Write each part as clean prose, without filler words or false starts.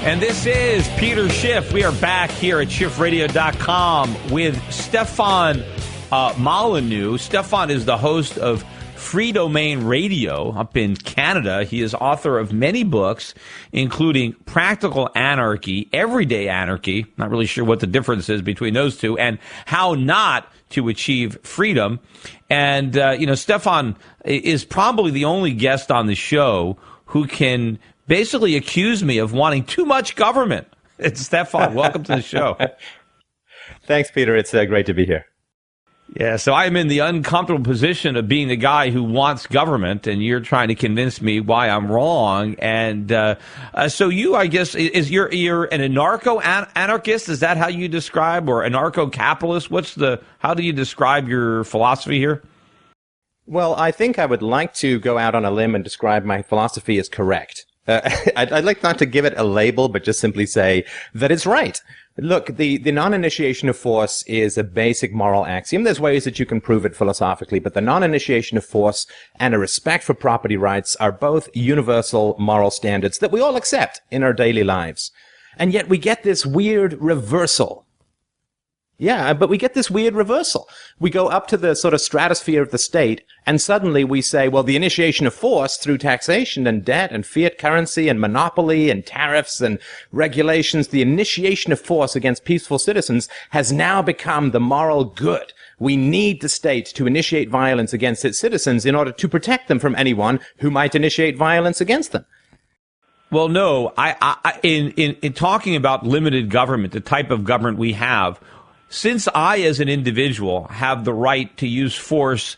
And this is Peter Schiff. We are back here at schiffradio.com with Stefan Molyneux. Stefan is the host of Free Domain Radio up in Canada. He is author of many books, including Practical Anarchy, Everyday Anarchy, not really sure what the difference is between those two, and How Not to Achieve Freedom. And, Stefan is probably the only guest on the show who can basically accuse me of wanting too much government. It's Stefan. Welcome to the show. Thanks, Peter. It's great to be here. Yeah, so I'm in the uncomfortable position of being the guy who wants government, and you're trying to convince me why I'm wrong. And so you, I guess, you're an anarchist? Is that how you describe, or anarcho-capitalist? How do you describe your philosophy here? Well, I think I would like to go out on a limb and describe my philosophy as correct. I'd like not to give it a label, but just simply say that it's right. Look, the non-initiation of force is a basic moral axiom. There's ways that you can prove it philosophically, but the non-initiation of force and a respect for property rights are both universal moral standards that we all accept in our daily lives. And yet we get this weird reversal. Yeah, but we get this weird reversal. We go up to the sort of stratosphere of the state, and suddenly we say, well, the initiation of force through taxation and debt and fiat currency and monopoly and tariffs and regulations, the initiation of force against peaceful citizens has now become the moral good. We need the state to initiate violence against its citizens in order to protect them from anyone who might initiate violence against them. Well, no, in talking about limited government, the type of government we have, since I, as an individual, have the right to use force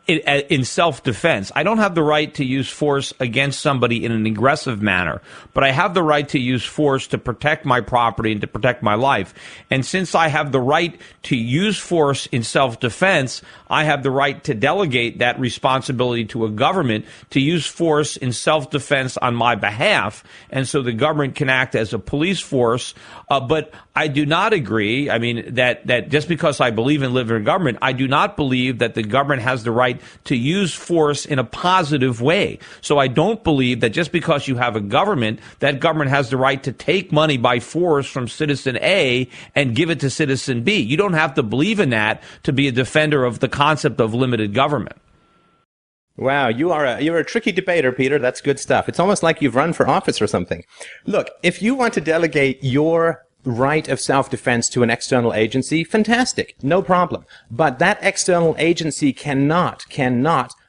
in self-defense, I don't have the right to use force against somebody in an aggressive manner, but I have the right to use force to protect my property and to protect my life. And since I have the right to use force in self-defense, I have the right to delegate that responsibility to a government to use force in self-defense on my behalf. And so the government can act as a police force. But I do not agree, that just because I believe in living in government, I do not believe that the government has the right to use force in a positive way. So I don't believe that just because you have a government, that government has the right to take money by force from citizen A and give it to citizen B. You don't have to believe in that to be a defender of the concept of limited government. Wow, you're a tricky debater, Peter. That's good stuff. It's almost like you've run for office or something. Look, if you want to delegate your right of self-defense to an external agency, fantastic, no problem. But that external agency cannot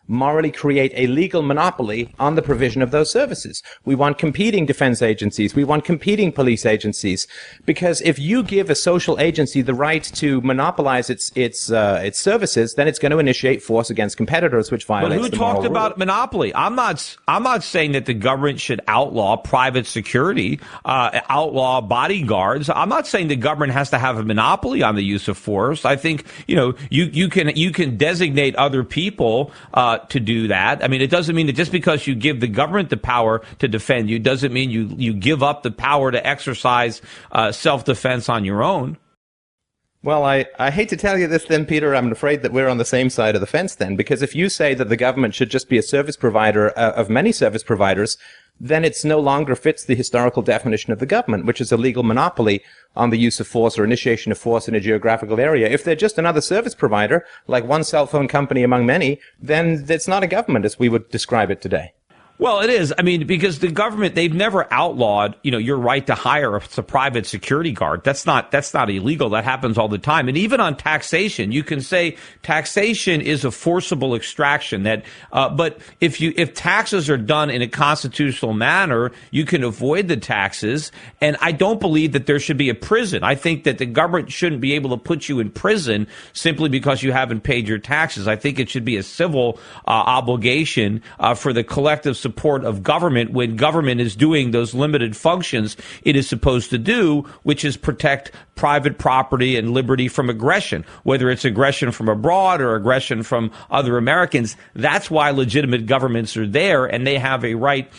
morally create a legal monopoly on the provision of those services. We want competing defense agencies. We want competing police agencies. Because if you give a social agency the right to monopolize its services, then it's going to initiate force against competitors, which violates the moral rule. But who talked about monopoly? I'm not saying that the government should outlaw private security, outlaw bodyguards. I'm not saying the government has to have a monopoly on the use of force. I think, you can designate other people to do that. It doesn't mean that just because you give the government the power to defend you doesn't mean you give up the power to exercise self-defense on your own. Well, I hate to tell you this then, Peter. I'm afraid that we're on the same side of the fence then, because if you say that the government should just be a service provider of many service providers, then it's no longer fits the historical definition of the government, which is a legal monopoly on the use of force or initiation of force in a geographical area. If they're just another service provider, like one cell phone company among many, then it's not a government as we would describe it today. Well, it is. Because the government, they've never outlawed, your right to hire a private security guard. That's not illegal. That happens all the time. And even on taxation, you can say taxation is a forcible extraction. But if taxes are done in a constitutional manner, you can avoid the taxes. And I don't believe that there should be a prison. I think that the government shouldn't be able to put you in prison simply because you haven't paid your taxes. I think it should be a civil obligation for the collective support of government when government is doing those limited functions it is supposed to do, which is protect private property and liberty from aggression, whether it's aggression from abroad or aggression from other Americans. That's why legitimate governments are there, and they have a right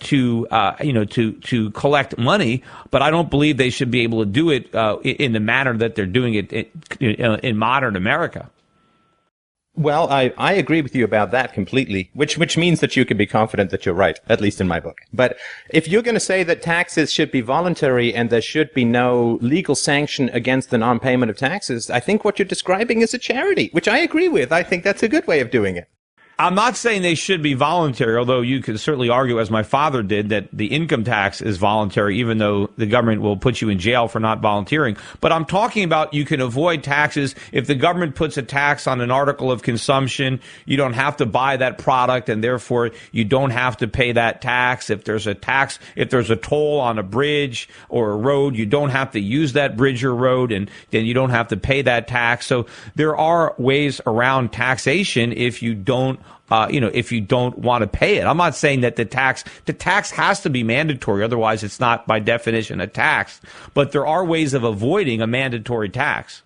to collect money. But I don't believe they should be able to do it in the manner that they're doing it in modern America. Well, I agree with you about that completely, which means that you can be confident that you're right, at least in my book. But if you're going to say that taxes should be voluntary and there should be no legal sanction against the non-payment of taxes, I think what you're describing is a charity, which I agree with. I think that's a good way of doing it. I'm not saying they should be voluntary, although you could certainly argue, as my father did, that the income tax is voluntary, even though the government will put you in jail for not volunteering. But I'm talking about you can avoid taxes. If the government puts a tax on an article of consumption, you don't have to buy that product, and therefore you don't have to pay that tax. If there's a tax, if there's a toll on a bridge or a road, you don't have to use that bridge or road, and then you don't have to pay that tax. So there are ways around taxation if you don't if you don't want to pay it. I'm not saying that the tax has to be mandatory. Otherwise, it's not by definition a tax. But there are ways of avoiding a mandatory tax.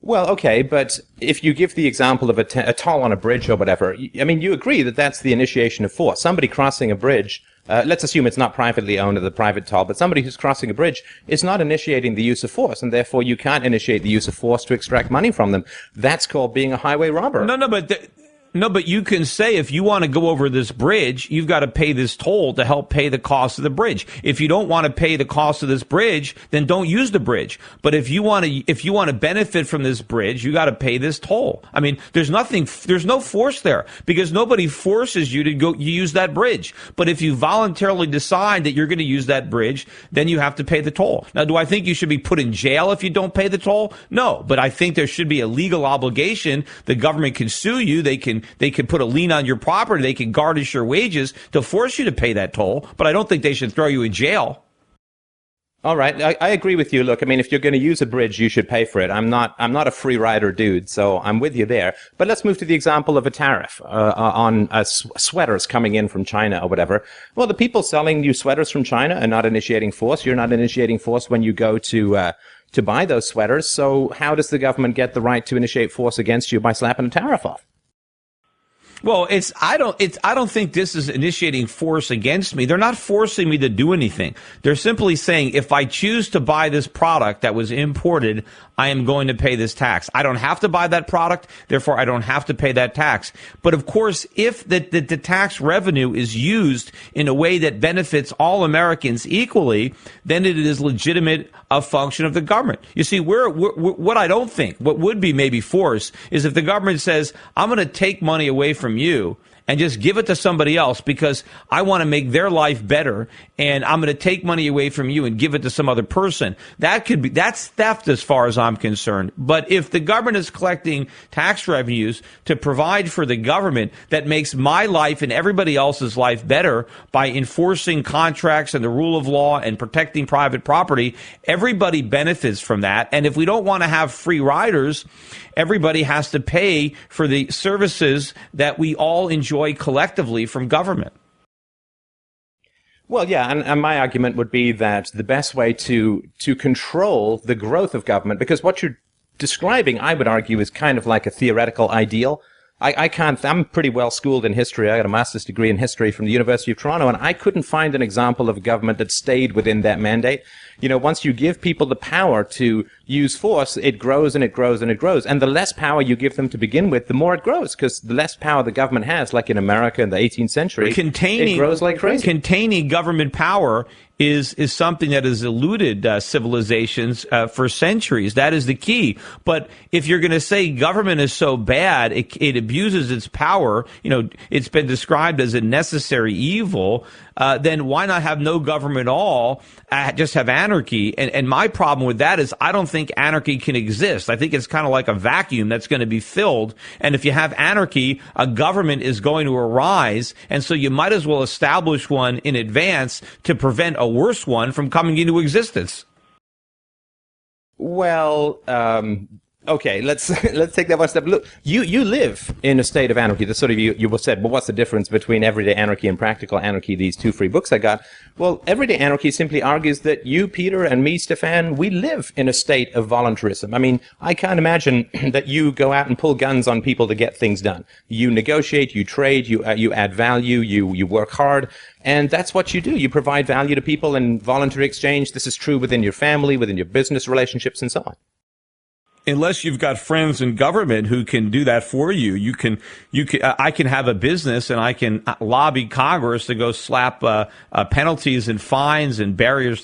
Well, okay, but if you give the example of a toll on a bridge or whatever, I mean, you agree that that's the initiation of force. Somebody crossing a bridge, let's assume it's not privately owned or the private toll, but somebody who's crossing a bridge is not initiating the use of force, and therefore you can't initiate the use of force to extract money from them. That's called being a highway robber. No, but you can say if you want to go over this bridge, you've got to pay this toll to help pay the cost of the bridge. If you don't want to pay the cost of this bridge, then don't use the bridge. But if you want to benefit from this bridge, you got to pay this toll. I mean, there's no force there because nobody forces you to go use that bridge. But if you voluntarily decide that you're going to use that bridge, then you have to pay the toll. Now, do I think you should be put in jail if you don't pay the toll? No, but I think there should be a legal obligation. The government can sue you. They can put a lien on your property. They can garnish your wages to force you to pay that toll. But I don't think they should throw you in jail. All right, I agree with you. Look, I mean, if you're going to use a bridge, you should pay for it. I'm not a free rider dude, so I'm with you there. But let's move to the example of a tariff on sweaters coming in from China or whatever. Well, the people selling you sweaters from China are not initiating force. You're not initiating force when you go to buy those sweaters. So how does the government get the right to initiate force against you by slapping a tariff off? Well, I don't think this is initiating force against me. They're not forcing me to do anything. They're simply saying if I choose to buy this product that was imported, I am going to pay this tax. I don't have to buy that product, therefore I don't have to pay that tax. But of course, if the tax revenue is used in a way that benefits all Americans equally, then it is legitimate a function of the government. You see, what I don't think, what would be maybe force, is if the government says, I'm going to take money away from you and just give it to somebody else because I want to make their life better, and I'm going to take money away from you and give it to some other person. That's theft as far as I'm concerned. But if the government is collecting tax revenues to provide for the government that makes my life and everybody else's life better by enforcing contracts and the rule of law and protecting private property, everybody benefits from that. And if we don't want to have free riders, everybody has to pay for the services that we all enjoy collectively from government. Well, yeah, and my argument would be that the best way to control the growth of government, because what you're describing, I would argue, is kind of like a theoretical ideal. I'm pretty well schooled in history. I got a master's degree in history from the University of Toronto, and I couldn't find an example of a government that stayed within that mandate. You know, once you give people the power to use force, it grows and it grows and it grows. And the less power you give them to begin with, the more it grows, because the less power the government has, like in America in the 18th century, it grows like crazy. Containing government power is something that has eluded civilizations for centuries. That is the key. But if you're going to say government is so bad, it abuses its power, you know, it's been described as a necessary evil, then why not have no government at all, just have anarchy? And my problem with that is I don't think anarchy can exist. I think it's kind of like a vacuum that's going to be filled. And if you have anarchy, a government is going to arise. And so you might as well establish one in advance to prevent a worse one from coming into existence. Well, okay, let's take that one step. Look, you live in a state of anarchy. That's sort of you said, well, what's the difference between everyday anarchy and practical anarchy, these two free books I got? Well, everyday anarchy simply argues that you, Peter, and me, Stefan, we live in a state of voluntarism. I mean, I can't imagine that you go out and pull guns on people to get things done. You negotiate, you trade, you add value, you work hard, and that's what you do. You provide value to people in voluntary exchange. This is true within your family, within your business relationships, and so on. unless you've got friends in government who can do that for you, I can have a business and I can lobby Congress to go slap penalties and fines and barriers